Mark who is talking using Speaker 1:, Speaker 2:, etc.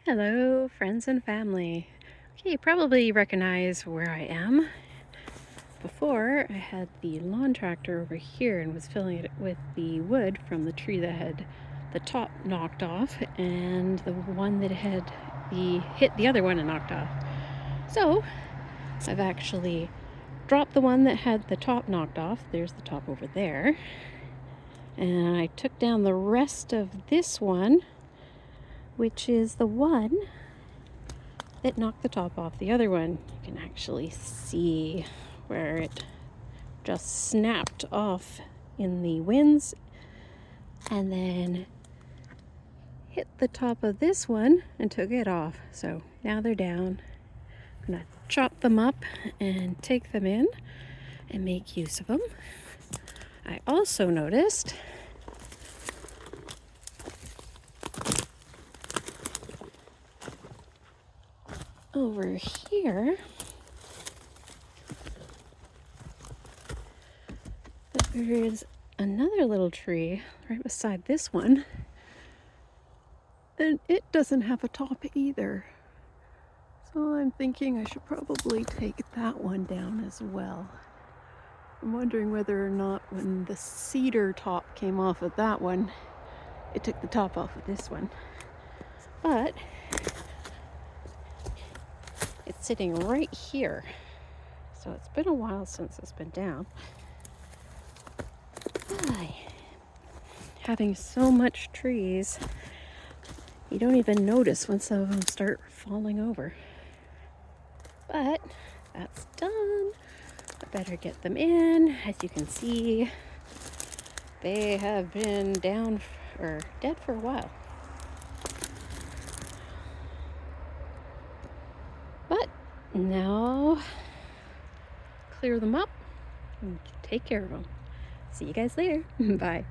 Speaker 1: Hello, friends and family. Okay, you probably recognize where I am. Before, I had the lawn tractor over here and was filling it with the wood from the tree that had the top knocked off and the one that had hit the other one and knocked off. So, I've actually dropped the one that had the top knocked off. There's the top over there. And I took down the rest of this one, which is the one that knocked the top off the other one. You can actually see where it just snapped off in the winds and then hit the top of this one and took it off. So now they're down. I'm gonna chop them up and take them in and make use of them. I also noticed over here that there is another little tree right beside this one, and it doesn't have a top either. So I'm thinking I should probably take that one down as well. I'm wondering whether or not when the cedar top came off of that one, it took the top off of this one. But it's sitting right here. So it's been a while since it's been down. Having so much trees, you don't even notice when some of them start falling over. But that's done. I better get them in. As you can see, they have been down or dead for a while. But now clear them up and take care of them. See you guys later. Bye.